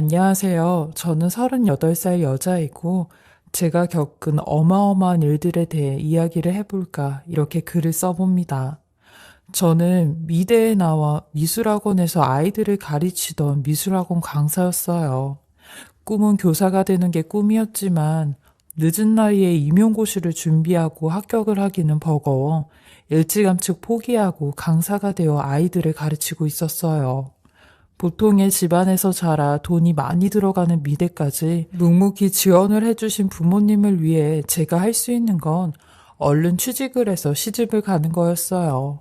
안녕하세요. 저는 38살 여자이고, 제가 겪은 어마어마한 일들에 대해 이야기를 해볼까, 이렇게 글을 써봅니다. 저는 미대에 나와 미술학원에서 아이들을 가르치던 미술학원 강사였어요. 꿈은 교사가 되는 게 꿈이었지만, 늦은 나이에 임용고시를 준비하고 합격을 하기는 버거워, 일찌감치 포기하고 강사가 되어 아이들을 가르치고 있었어요. 보통의 집안에서 자라 돈이 많이 들어가는 미대까지 묵묵히 지원을 해주신 부모님을 위해 제가 할 수 있는 건 얼른 취직을 해서 시집을 가는 거였어요.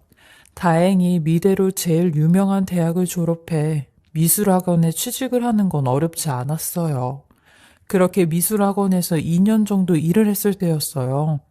다행히 미대로 제일 유명한 대학을 졸업해 미술학원에 취직을 하는 건 어렵지 않았어요. 그렇게 미술학원에서 2년 정도 일을 했을 때였어요.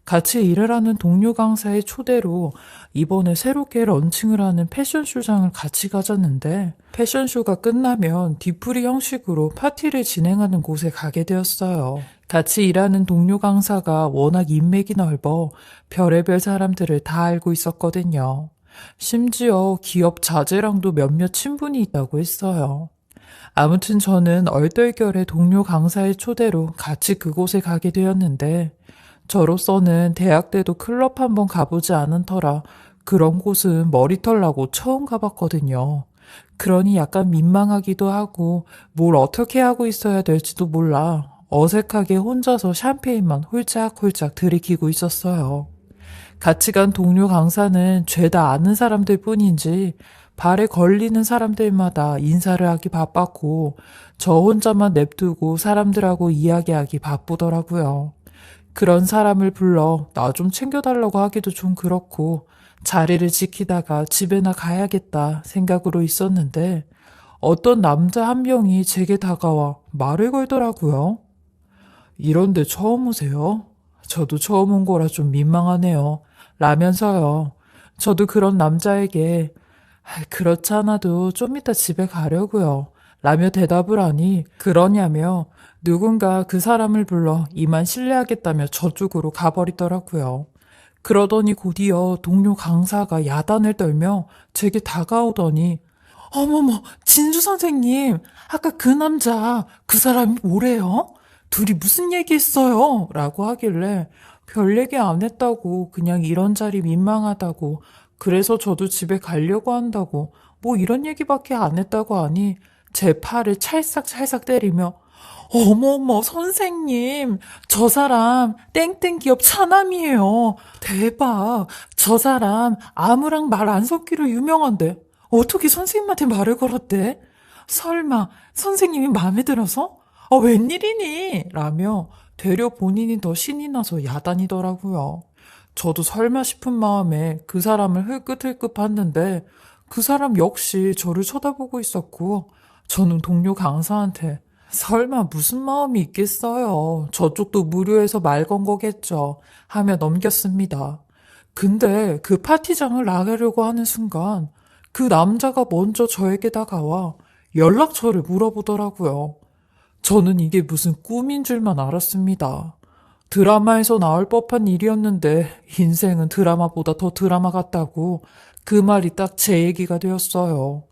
같이 일을 하는 동료 강사의 초대로 이번에 새롭게 런칭을 하는 패션쇼장을 같이 가졌는데 패션쇼가 끝나면 뒤풀이 형식으로 파티를 진행하는 곳에 가게 되었어요. 같이 일하는 동료 강사가 워낙 인맥이 넓어 별의별 사람들을 다 알고 있었거든요. 심지어 기업 자제랑도 몇몇 친분이 있다고 했어요. 아무튼 저는 얼떨결에 동료 강사의 초대로 같이 그곳에 가게 되었는데 저로서는 대학 때도 클럽 한번 가보지 않은 터라 그런 곳은 머리털 나고 처음 가봤거든요. 그러니 약간 민망하기도 하고 뭘 어떻게 하고 있어야 될지도 몰라 어색하게 혼자서 샴페인만 홀짝홀짝 들이키고 있었어요. 같이 간 동료 강사는 죄다 아는 사람들 뿐인지 발에 걸리는 사람들마다 인사를 하기 바빴고 저 혼자만 냅두고 사람들하고 이야기하기 바쁘더라고요. 그런 사람을 불러 나 좀 챙겨달라고 하기도 좀 그렇고 자리를 지키다가 집에나 가야겠다 생각으로 있었는데 어떤 남자 한 명이 제게 다가와 말을 걸더라고요. 이런데 처음 오세요? 저도 처음 온 거라 좀 민망하네요. 라면서요. 저도 그런 남자에게 그렇지 않아도 좀 이따 집에 가려고요. 라며 대답을 하니 그러냐며 누군가 그 사람을 불러 이만 실례하겠다며 저쪽으로 가버리더라고요. 그러더니 곧이어 동료 강사가 야단을 떨며 제게 다가오더니 어머머, 진주 선생님, 아까 그 남자, 그 사람이 뭐래요? 둘이 무슨 얘기했어요? 라고 하길래 별 얘기 안 했다고 그냥 이런 자리 민망하다고 그래서 저도 집에 가려고 한다고 뭐 이런 얘기밖에 안 했다고 하니 제 팔을 찰싹찰싹 때리며 어머머 선생님 저 사람 땡땡 기업 차남이에요. 대박 저 사람 아무랑 말 안 섞기로 유명한데 어떻게 선생님한테 말을 걸었대? 설마 선생님이 마음에 들어서? 웬일이니? 라며 되려 본인이 더 신이 나서 야단이더라고요. 저도 설마 싶은 마음에 그 사람을 흘끗흘끗 봤는데 그 사람 역시 저를 쳐다보고 있었고 저는 동료 강사한테 설마 무슨 마음이 있겠어요. 저쪽도 무료해서 말 건 거겠죠. 하며 넘겼습니다. 근데 그 파티장을 나가려고 하는 순간 그 남자가 먼저 저에게 다가와 연락처를 물어보더라고요. 저는 이게 무슨 꿈인 줄만 알았습니다. 드라마에서 나올 법한 일이었는데 인생은 드라마보다 더 드라마 같다고 그 말이 딱 제 얘기가 되었어요.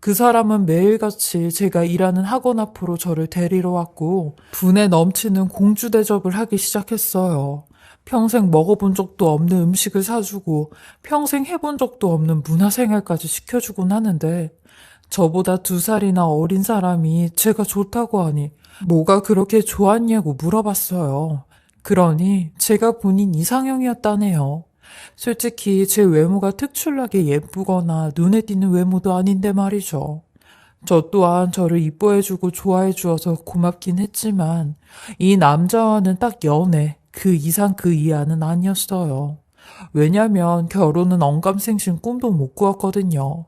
그 사람은 매일같이 제가 일하는 학원 앞으로 저를 데리러 왔고 분에 넘치는 공주 대접을 하기 시작했어요. 평생 먹어본 적도 없는 음식을 사주고 평생 해본 적도 없는 문화생활까지 시켜주곤 하는데 저보다 2살이나 어린 사람이 제가 좋다고 하니 뭐가 그렇게 좋았냐고 물어봤어요. 그러니 제가 본인 이상형이었다네요. 솔직히 제 외모가 특출나게 예쁘거나 눈에 띄는 외모도 아닌데 말이죠. 저 또한 저를 이뻐해주고 좋아해주어서 고맙긴 했지만 이 남자와는 딱 연애, 그 이상 그 이하는 아니었어요. 왜냐면 결혼은 언감생심 꿈도 못 꾸었거든요.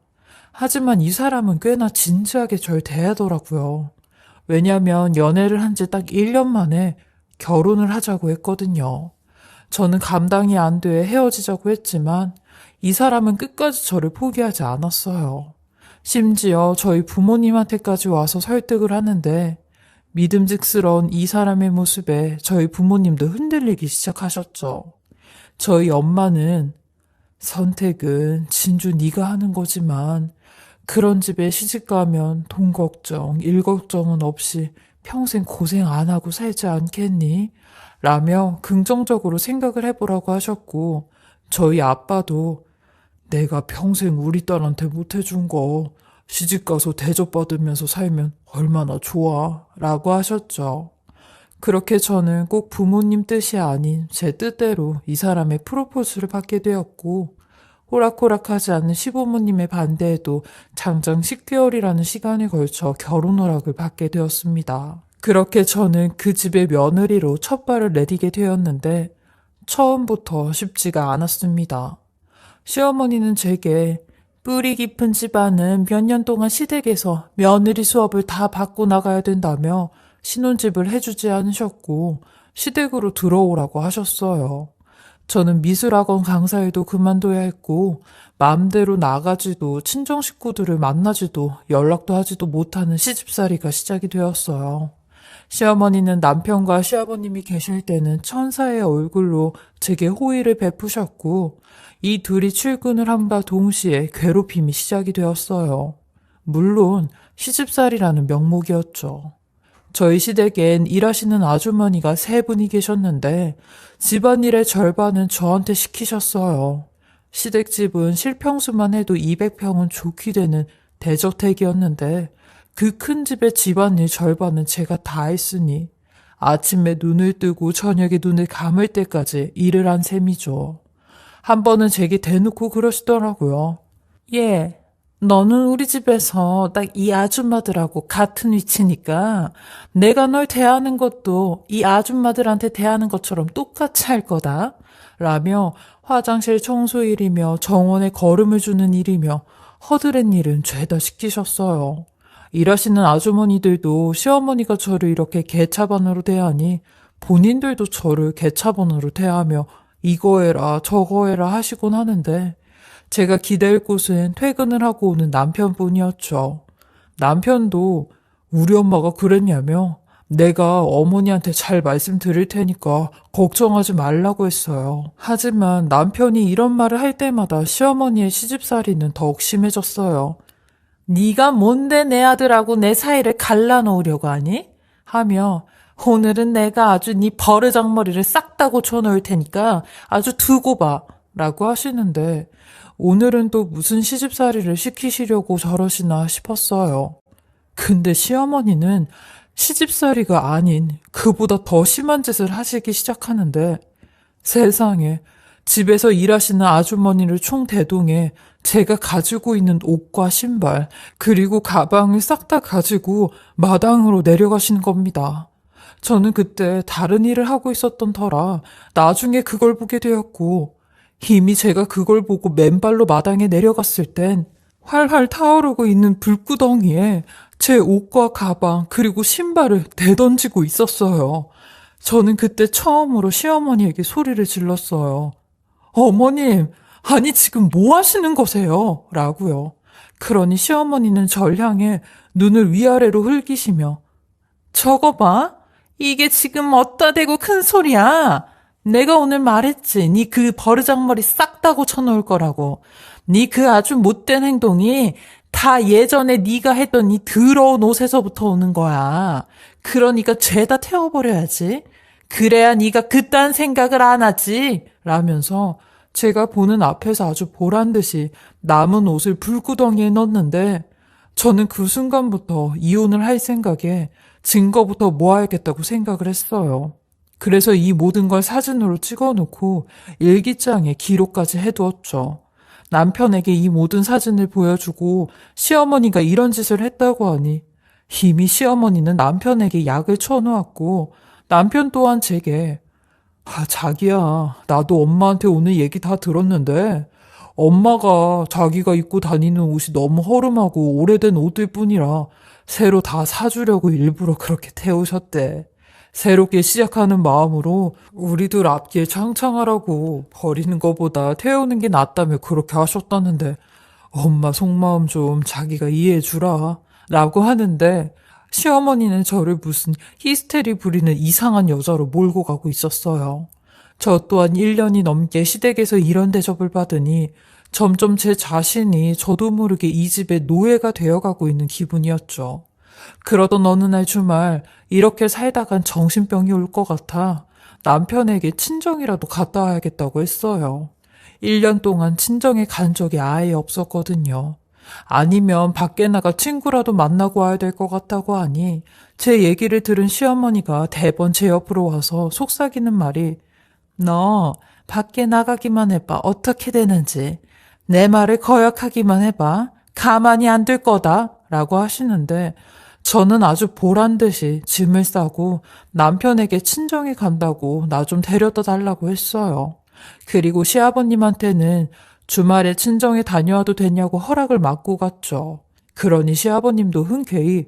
하지만 이 사람은 꽤나 진지하게 절 대하더라고요. 왜냐면 연애를 한 지 딱 1년 만에 결혼을 하자고 했거든요. 저는 감당이 안 돼 헤어지자고 했지만 이 사람은 끝까지 저를 포기하지 않았어요. 심지어 저희 부모님한테까지 와서 설득을 하는데 믿음직스러운 이 사람의 모습에 저희 부모님도 흔들리기 시작하셨죠. 저희 엄마는 선택은 진주 네가 하는 거지만 그런 집에 시집가면 돈 걱정, 일 걱정은 없이 평생 고생 안 하고 살지 않겠니? 라며 긍정적으로 생각을 해보라고 하셨고, 저희 아빠도 내가 평생 우리 딸한테 못해준 거 시집가서 대접받으면서 살면 얼마나 좋아 라고 하셨죠. 그렇게 저는 꼭 부모님 뜻이 아닌 제 뜻대로 이 사람의 프로포즈를 받게 되었고, 호락호락하지 않는 시부모님의 반대에도 장장 10개월이라는 시간에 걸쳐 결혼 허락을 받게 되었습니다. 그렇게 저는 그 집의 며느리로 첫 발을 내디게 되었는데 처음부터 쉽지가 않았습니다. 시어머니는 제게 뿌리 깊은 집안은 몇 년 동안 시댁에서 며느리 수업을 다 받고 나가야 된다며 신혼집을 해주지 않으셨고 시댁으로 들어오라고 하셨어요. 저는 미술학원 강사일도 그만둬야 했고 마음대로 나가지도 친정 식구들을 만나지도 연락도 하지도 못하는 시집살이가 시작이 되었어요. 시어머니는 남편과 시아버님이 계실 때는 천사의 얼굴로 제게 호의를 베푸셨고 이 둘이 출근을 함과 동시에 괴롭힘이 시작이 되었어요. 물론 시집살이라는 명목이었죠. 저희 시댁엔 일하시는 아주머니가 세 분이 계셨는데 집안일의 절반은 저한테 시키셨어요. 시댁집은 실평수만 해도 200평은 좋게 되는 대저택이었는데 그 큰 집의 집안일 절반은 제가 다 했으니 아침에 눈을 뜨고 저녁에 눈을 감을 때까지 일을 한 셈이죠. 한 번은 제게 대놓고 그러시더라고요. 예, 너는 우리 집에서 딱 이 아줌마들하고 같은 위치니까 내가 널 대하는 것도 이 아줌마들한테 대하는 것처럼 똑같이 할 거다. 라며 화장실 청소일이며 정원에 거름을 주는 일이며 허드렛 일은 죄다 시키셨어요. 일하시는 아주머니들도 시어머니가 저를 이렇게 개차반으로 대하니 본인들도 저를 개차반으로 대하며 이거 해라 저거 해라 하시곤 하는데 제가 기댈 곳은 퇴근을 하고 오는 남편뿐이었죠. 남편도 우리 엄마가 그랬냐며 내가 어머니한테 잘 말씀드릴 테니까 걱정하지 말라고 했어요. 하지만 남편이 이런 말을 할 때마다 시어머니의 시집살이는 더욱 심해졌어요. 네가 뭔데 내 아들하고 내 사이를 갈라놓으려고 하니? 하며 오늘은 내가 아주 네 버르장머리를 싹 다 고쳐놓을 테니까 아주 두고 봐 라고 하시는데 오늘은 또 무슨 시집살이를 시키시려고 저러시나 싶었어요. 근데 시어머니는 시집살이가 아닌 그보다 더 심한 짓을 하시기 시작하는데 세상에 집에서 일하시는 아주머니를 총대동해 제가 가지고 있는 옷과 신발 그리고 가방을 싹 다 가지고 마당으로 내려가시는 겁니다. 저는 그때 다른 일을 하고 있었던 터라 나중에 그걸 보게 되었고 이미 제가 그걸 보고 맨발로 마당에 내려갔을 땐 활활 타오르고 있는 불구덩이에 제 옷과 가방 그리고 신발을 내던지고 있었어요. 저는 그때 처음으로 시어머니에게 소리를 질렀어요. 어머님, 아니 지금 뭐 하시는 거세요? 라고요. 그러니 시어머니는 절 향해 눈을 위아래로 흘기시며 저거 봐. 이게 지금 어따 대고 큰 소리야. 내가 오늘 말했지. 네 그 버르장머리 싹 다 고쳐놓을 거라고. 네 그 아주 못된 행동이 다 예전에 네가 했던 이 더러운 옷에서부터 오는 거야. 그러니까 죄다 태워버려야지. 그래야 네가 그딴 생각을 안 하지. 라면서 제가 보는 앞에서 아주 보란듯이 남은 옷을 불구덩이에 넣었는데 저는 그 순간부터 이혼을 할 생각에 증거부터 모아야겠다고 생각을 했어요. 그래서 이 모든 걸 사진으로 찍어놓고 일기장에 기록까지 해두었죠. 남편에게 이 모든 사진을 보여주고 시어머니가 이런 짓을 했다고 하니 이미 시어머니는 남편에게 약을 쳐놓았고 남편 또한 제게 자기야, 나도 엄마한테 오늘 얘기 다 들었는데 엄마가 자기가 입고 다니는 옷이 너무 허름하고 오래된 옷일 뿐이라 새로 다 사주려고 일부러 그렇게 태우셨대. 새롭게 시작하는 마음으로 우리 둘 앞길 창창하라고 버리는 것보다 태우는 게 낫다며 그렇게 하셨다는데 엄마 속마음 좀 자기가 이해해 주라 라고 하는데 시어머니는 저를 무슨 히스테리 부리는 이상한 여자로 몰고 가고 있었어요. 저 또한 1년이 넘게 시댁에서 이런 대접을 받으니 점점 제 자신이 저도 모르게 이 집의 노예가 되어가고 있는 기분이었죠. 그러던 어느 날 주말 이렇게 살다간 정신병이 올 것 같아 남편에게 친정이라도 갔다 와야겠다고 했어요. 1년 동안 친정에 간 적이 아예 없었거든요. 아니면 밖에 나가 친구라도 만나고 와야 될 것 같다고 하니 제 얘기를 들은 시어머니가 대번 제 옆으로 와서 속삭이는 말이 너 밖에 나가기만 해봐 어떻게 되는지 내 말을 거역하기만 해봐 가만히 안 둘 거다 라고 하시는데 저는 아주 보란 듯이 짐을 싸고 남편에게 친정에 간다고 나 좀 데려다 달라고 했어요. 그리고 시아버님한테는 주말에 친정에 다녀와도 되냐고 허락을 받고 갔죠. 그러니 시아버님도 흔쾌히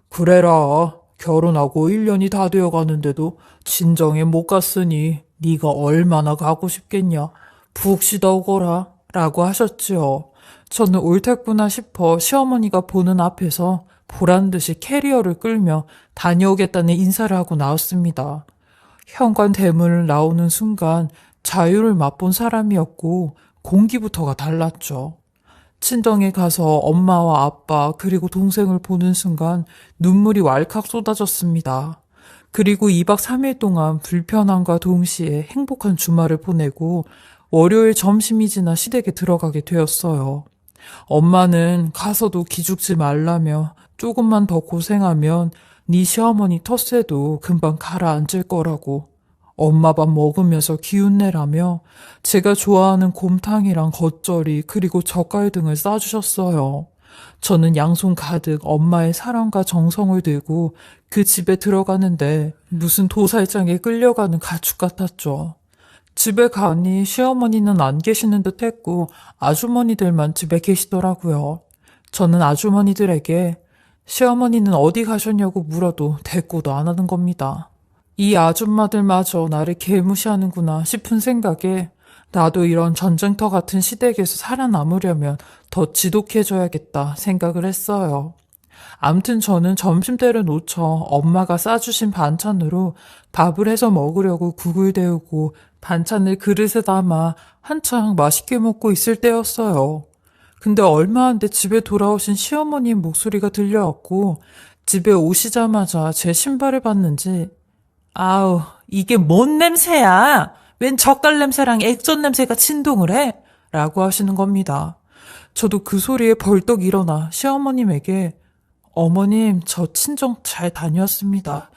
그래라 결혼하고 1년이 다 되어 가는데도 친정에 못 갔으니 네가 얼마나 가고 싶겠냐 푹 쉬다 오거라 라고 하셨지요. 저는 옳댔구나 싶어 시어머니가 보는 앞에서 보란듯이 캐리어를 끌며 다녀오겠다는 인사를 하고 나왔습니다. 현관 대문을 나오는 순간 자유를 맛본 사람이었고 공기부터가 달랐죠. 친정에 가서 엄마와 아빠 그리고 동생을 보는 순간 눈물이 왈칵 쏟아졌습니다. 그리고 2박 3일 동안 불편함과 동시에 행복한 주말을 보내고 월요일 점심이 지나 시댁에 들어가게 되었어요. 엄마는 가서도 기죽지 말라며 조금만 더 고생하면 네 시어머니 텃세도 금방 가라앉을 거라고 엄마 밥 먹으면서 기운내라며 제가 좋아하는 곰탕이랑 겉절이 그리고 젓갈 등을 싸주셨어요. 저는 양손 가득 엄마의 사랑과 정성을 들고 그 집에 들어가는데 무슨 도살장에 끌려가는 가축 같았죠. 집에 가니 시어머니는 안 계시는 듯 했고 아주머니들만 집에 계시더라고요. 저는 아주머니들에게 시어머니는 어디 가셨냐고 물어도 대꾸도 안 하는 겁니다. 이 아줌마들마저 나를 개무시하는구나 싶은 생각에 나도 이런 전쟁터 같은 시댁에서 살아남으려면 더 지독해져야겠다 생각을 했어요. 암튼 저는 점심때를 놓쳐 엄마가 싸주신 반찬으로 밥을 해서 먹으려고 국을 데우고 반찬을 그릇에 담아 한창 맛있게 먹고 있을 때였어요. 근데 얼마 안 돼 집에 돌아오신 시어머님 목소리가 들려왔고 집에 오시자마자 제 신발을 봤는지 아우 이게 뭔 냄새야? 웬 젓갈 냄새랑 액젓 냄새가 진동을 해? 라고 하시는 겁니다. 저도 그 소리에 벌떡 일어나 시어머님에게 어머님 저 친정 잘 다녀왔습니다.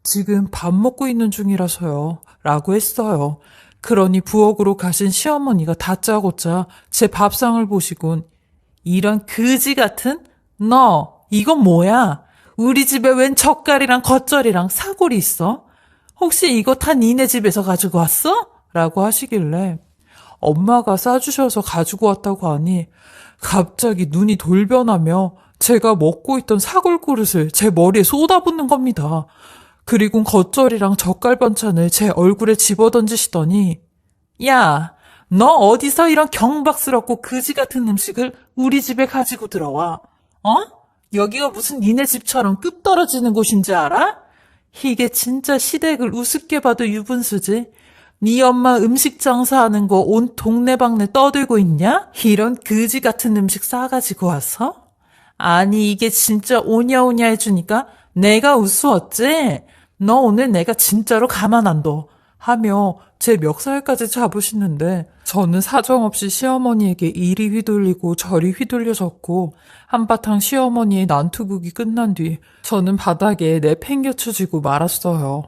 지금 밥 먹고 있는 중이라서요. 라고 했어요. 그러니 부엌으로 가신 시어머니가 다짜고짜 제 밥상을 보시곤 이런 그지 같은? 너 이건 뭐야? 우리 집에 웬 젓갈이랑 겉절이랑 사골이 있어? 혹시 이거 다 니네 집에서 가지고 왔어? 라고 하시길래 엄마가 싸주셔서 가지고 왔다고 하니 갑자기 눈이 돌변하며 제가 먹고 있던 사골 그릇을 제 머리에 쏟아붓는 겁니다. 그리고 겉절이랑 젓갈 반찬을 제 얼굴에 집어던지시더니 야, 너 어디서 이런 경박스럽고 그지 같은 음식을 우리 집에 가지고 들어와? 어? 여기가 무슨 니네 집처럼 끝 떨어지는 곳인지 알아? 이게 진짜 시댁을 우습게 봐도 유분수지. 네 엄마 음식 장사하는 거 온 동네방네 떠들고 있냐? 이런 그지 같은 음식 싸가지고 와서? 아니 이게 진짜 오냐오냐 해주니까 내가 우스웠지? 너 오늘 내가 진짜로 가만 안 둬. 하며 제 멱살까지 잡으시는데 저는 사정없이 시어머니에게 이리 휘둘리고 저리 휘둘려졌고 한바탕 시어머니의 난투극이 끝난 뒤 저는 바닥에 내팽개쳐지고 말았어요.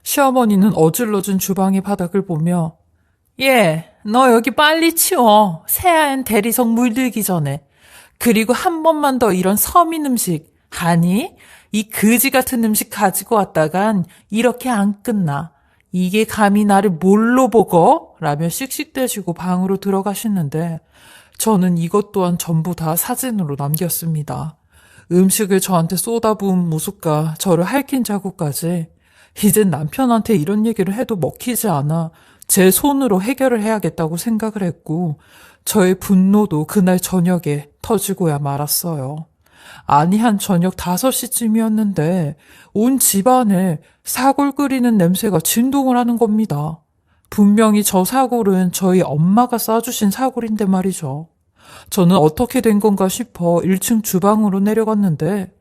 시어머니는 어질러진 주방의 바닥을 보며 예, 너 여기 빨리 치워. 새하얀 대리석 물들기 전에. 그리고 한 번만 더 이런 서민 음식, 아니 이 그지 같은 음식 가지고 왔다간 이렇게 안 끝나. 이게 감히 나를 뭘로 보고? 라며 씩씩대시고 방으로 들어가시는데 저는 이것 또한 전부 다 사진으로 남겼습니다. 음식을 저한테 쏟아부은 모습과 저를 핥힌 자국까지 이젠 남편한테 이런 얘기를 해도 먹히지 않아 제 손으로 해결을 해야겠다고 생각을 했고 저의 분노도 그날 저녁에 터지고야 말았어요. 아니 한 저녁 5시쯤이었는데 온 집안에 사골 끓이는 냄새가 진동을 하는 겁니다. 분명히 저 사골은 저희 엄마가 싸주신 사골인데 말이죠. 저는 어떻게 된 건가 싶어 1층 주방으로 내려갔는데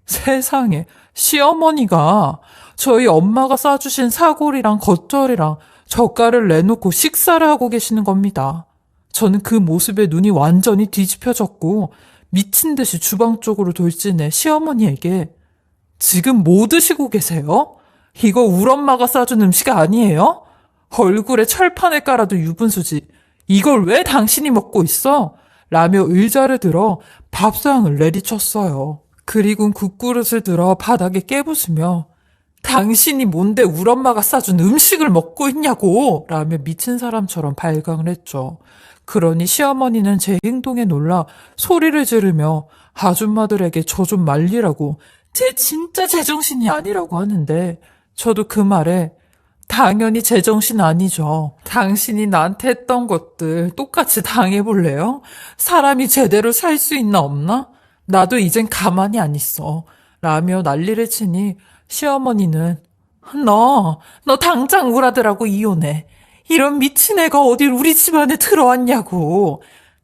세상에 시어머니가 저희 엄마가 싸주신 사골이랑 겉절이랑 젓갈을 내놓고 식사를 하고 계시는 겁니다. 저는 그 모습에 눈이 완전히 뒤집혀졌고 미친 듯이 주방 쪽으로 돌진해 시어머니에게 지금 뭐 드시고 계세요? 이거 울 엄마가 싸준 음식 아니에요? 얼굴에 철판을 깔아도 유분수지. 이걸 왜 당신이 먹고 있어? 라며 의자를 들어 밥상을 내리쳤어요. 그리고 국그릇을 들어 바닥에 깨부수며 당신이 뭔데 울 엄마가 싸준 음식을 먹고 있냐고! 라며 미친 사람처럼 발광을 했죠. 그러니 시어머니는 제 행동에 놀라 소리를 지르며 아줌마들에게 저 좀 말리라고 제 진짜 제정신이 아니라고 하는데 저도 그 말에 당연히 제정신 아니죠. 당신이 나한테 했던 것들 똑같이 당해볼래요? 사람이 제대로 살 수 있나 없나? 나도 이젠 가만히 안 있어. 라며 난리를 치니 시어머니는 너 당장 우라들하고 이혼해. 이런 미친 애가 어딜 우리 집안에 들어왔냐고.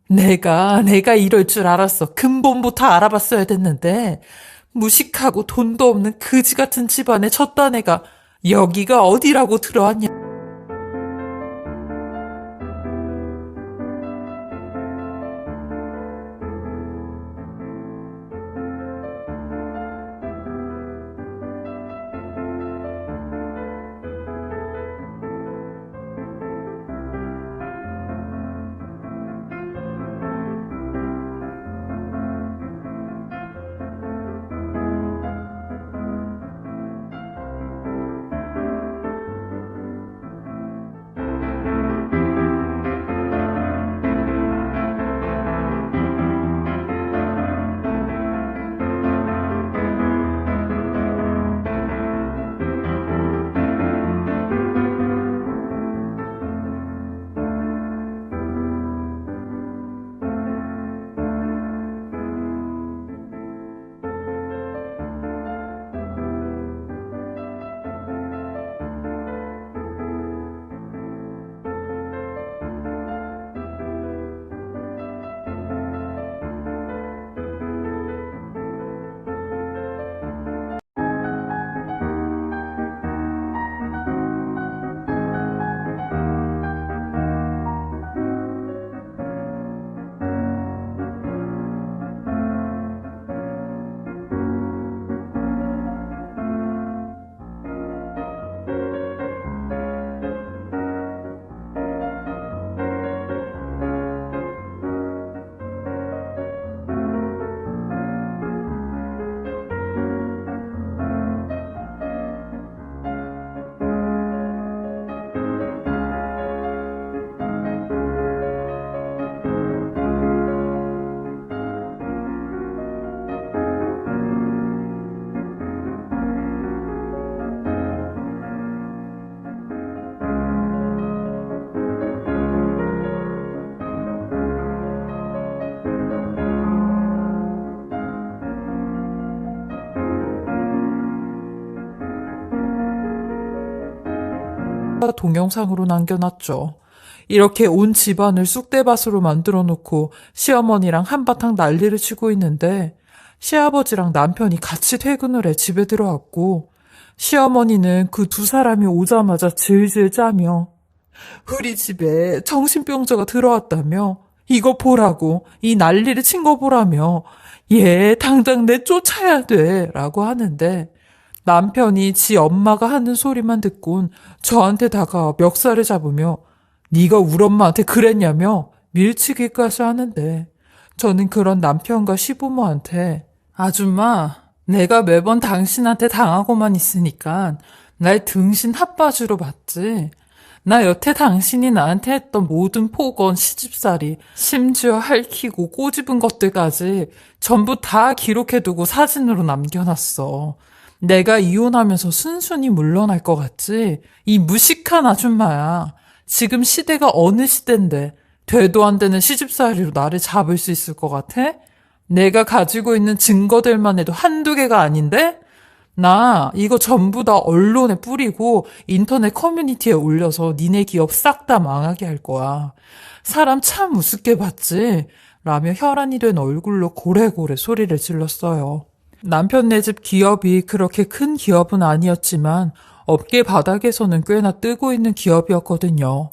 내가 이럴 줄 알았어. 근본부터 알아봤어야 됐는데 무식하고 돈도 없는 그지 같은 집안에 졌단 애가 여기가 어디라고 들어왔냐. 동영상으로 남겨놨죠. 이렇게 온 집안을 쑥대밭으로 만들어 놓고 시어머니랑 한바탕 난리를 치고 있는데 시아버지랑 남편이 같이 퇴근을 해 집에 들어왔고 시어머니는 그 두 사람이 오자마자 질질 짜며 우리 집에 정신병자가 들어왔다며 이거 보라고 이 난리를 친 거 보라며 얘 당장 내쫓아야 돼 라고 하는데 남편이 지 엄마가 하는 소리만 듣곤 저한테 다가와 멱살을 잡으며 네가 우리 엄마한테 그랬냐며 밀치기까지 하는데 저는 그런 남편과 시부모한테 아줌마 내가 매번 당신한테 당하고만 있으니까 날 등신 핫바지로 봤지. 나 여태 당신이 나한테 했던 모든 폭언, 시집살이, 심지어 핥히고 꼬집은 것들까지 전부 다 기록해두고 사진으로 남겨놨어. 내가 이혼하면서 순순히 물러날 것 같지? 이 무식한 아줌마야. 지금 시대가 어느 시대인데 되도 안 되는 시집살이로 나를 잡을 수 있을 것 같아? 내가 가지고 있는 증거들만 해도 한두 개가 아닌데? 나 이거 전부 다 언론에 뿌리고 인터넷 커뮤니티에 올려서 니네 기업 싹 다 망하게 할 거야. 사람 참 우습게 봤지? 라며 혈안이 된 얼굴로 고래고래 소리를 질렀어요. 남편네 집 기업이 그렇게 큰 기업은 아니었지만 업계 바닥에서는 꽤나 뜨고 있는 기업이었거든요.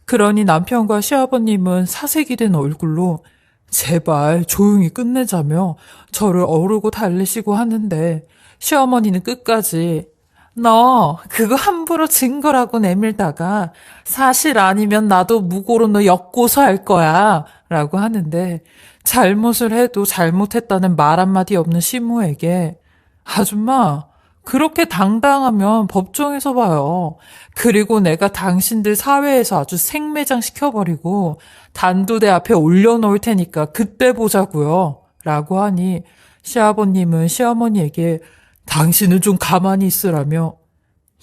그러니 남편과 시아버님은 사색이 된 얼굴로 제발 조용히 끝내자며 저를 어르고 달래시고 하는데 시어머니는 끝까지 너 그거 함부로 증거라고 내밀다가 사실 아니면 나도 무고로 너 역고소할 거야 라고 하는데 잘못을 해도 잘못했다는 말 한마디 없는 시모에게 아줌마 그렇게 당당하면 법정에서 봐요. 그리고 내가 당신들 사회에서 아주 생매장 시켜버리고 단두대 앞에 올려놓을 테니까 그때 보자고요. 라고 하니 시아버님은 시어머니에게 당신은 좀 가만히 있으라며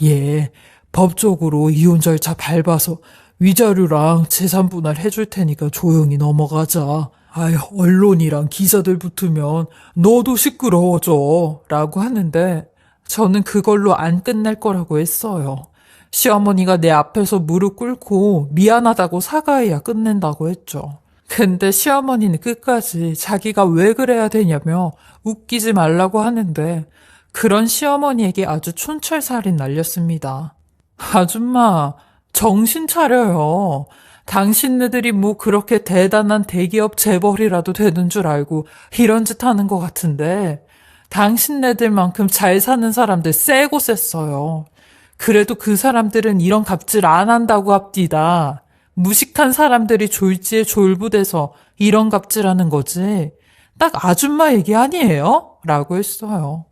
예, 법적으로 이혼 절차 밟아서 위자료랑 재산 분할 해줄 테니까 조용히 넘어가자. 아유, 언론이랑 기자들 붙으면 너도 시끄러워져. 라고 하는데 저는 그걸로 안 끝날 거라고 했어요. 시어머니가 내 앞에서 무릎 꿇고 미안하다고 사과해야 끝낸다고 했죠. 근데 시어머니는 끝까지 자기가 왜 그래야 되냐며 웃기지 말라고 하는데 그런 시어머니에게 아주 촌철살인 날렸습니다. 아줌마, 정신 차려요. 당신네들이 뭐 그렇게 대단한 대기업 재벌이라도 되는 줄 알고 이런 짓 하는 것 같은데 당신네들만큼 잘 사는 사람들 세고 셌어요. 그래도 그 사람들은 이런 갑질 안 한다고 합디다. 무식한 사람들이 졸지에 졸부돼서 이런 갑질하는 거지. 딱 아줌마 얘기 아니에요? 라고 했어요.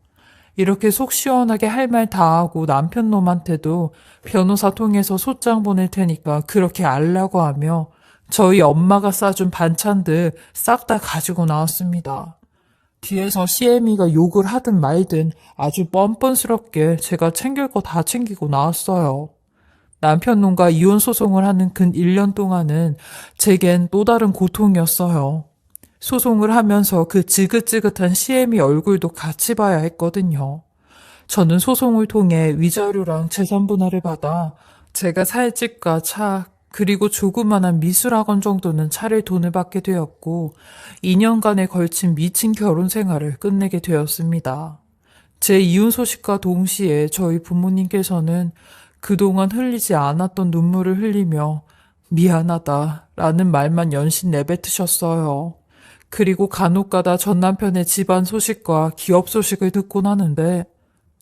이렇게 속 시원하게 할 말 다 하고 남편 놈한테도 변호사 통해서 소장 보낼 테니까 그렇게 알라고 하며 저희 엄마가 싸준 반찬들 싹 다 가지고 나왔습니다. 뒤에서 CM이가 욕을 하든 말든 아주 뻔뻔스럽게 제가 챙길 거 다 챙기고 나왔어요. 남편 놈과 이혼 소송을 하는 근 1년 동안은 제겐 또 다른 고통이었어요. 소송을 하면서 그 지긋지긋한 CM이 얼굴도 같이 봐야 했거든요. 저는 소송을 통해 위자료랑 재산 분할을 받아 제가 살 집과 차 그리고 조그만한 미술학원 정도는 차릴 돈을 받게 되었고 2년간에 걸친 미친 결혼 생활을 끝내게 되었습니다. 제 이혼 소식과 동시에 저희 부모님께서는 그동안 흘리지 않았던 눈물을 흘리며 미안하다라는 말만 연신 내뱉으셨어요. 그리고 간혹가다 전 남편의 집안 소식과 기업 소식을 듣곤 하는데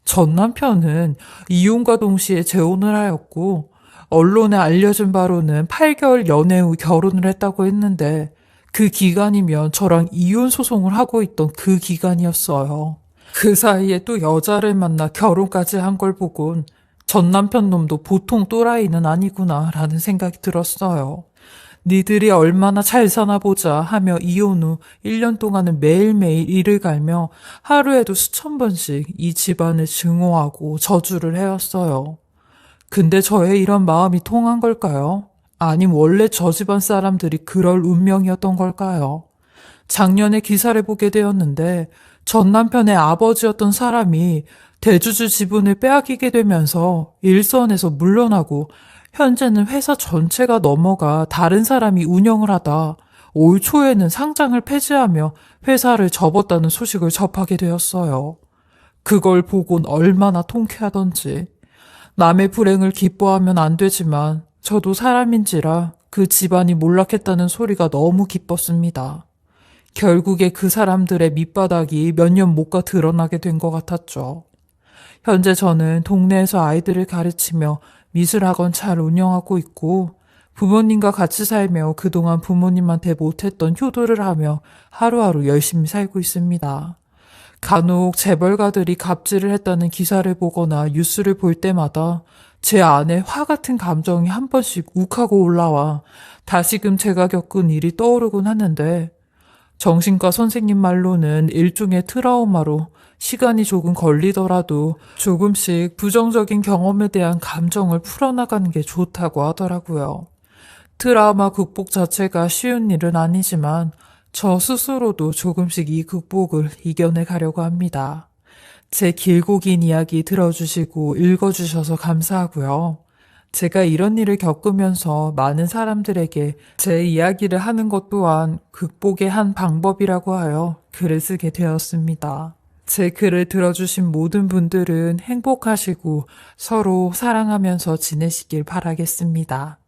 전 남편은 이혼과 동시에 재혼을 하였고 언론에 알려진 바로는 8개월 연애 후 결혼을 했다고 했는데 그 기간이면 저랑 이혼 소송을 하고 있던 그 기간이었어요. 그 사이에 또 여자를 만나 결혼까지 한 걸 보곤 전 남편 놈도 보통 또라이는 아니구나 라는 생각이 들었어요. 니들이 얼마나 잘 사나 보자 하며 이혼 후 1년 동안은 매일매일 이를 갈며 하루에도 수천 번씩 이 집안을 증오하고 저주를 해왔어요. 근데 저의 이런 마음이 통한 걸까요? 아님 원래 저 집안 사람들이 그럴 운명이었던 걸까요? 작년에 기사를 보게 되었는데 전 남편의 아버지였던 사람이 대주주 지분을 빼앗기게 되면서 일선에서 물러나고 현재는 회사 전체가 넘어가 다른 사람이 운영을 하다 올 초에는 상장을 폐지하며 회사를 접었다는 소식을 접하게 되었어요. 그걸 보곤 얼마나 통쾌하던지. 남의 불행을 기뻐하면 안 되지만 저도 사람인지라 그 집안이 몰락했다는 소리가 너무 기뻤습니다. 결국에 그 사람들의 밑바닥이 몇 년 못 가 드러나게 된 것 같았죠. 현재 저는 동네에서 아이들을 가르치며 미술학원 잘 운영하고 있고 부모님과 같이 살며 그동안 부모님한테 못했던 효도를 하며 하루하루 열심히 살고 있습니다. 간혹 재벌가들이 갑질을 했다는 기사를 보거나 뉴스를 볼 때마다 제 안에 화 같은 감정이 한 번씩 욱하고 올라와 다시금 제가 겪은 일이 떠오르곤 하는데 정신과 선생님 말로는 일종의 트라우마로 시간이 조금 걸리더라도 조금씩 부정적인 경험에 대한 감정을 풀어나가는 게 좋다고 하더라고요. 트라우마 극복 자체가 쉬운 일은 아니지만 저 스스로도 조금씩 이 극복을 이겨내 가려고 합니다. 제 길고 긴 이야기 들어주시고 읽어주셔서 감사하고요. 제가 이런 일을 겪으면서 많은 사람들에게 제 이야기를 하는 것 또한 극복의 한 방법이라고 하여 글을 쓰게 되었습니다. 제 글을 들어주신 모든 분들은 행복하시고 서로 사랑하면서 지내시길 바라겠습니다.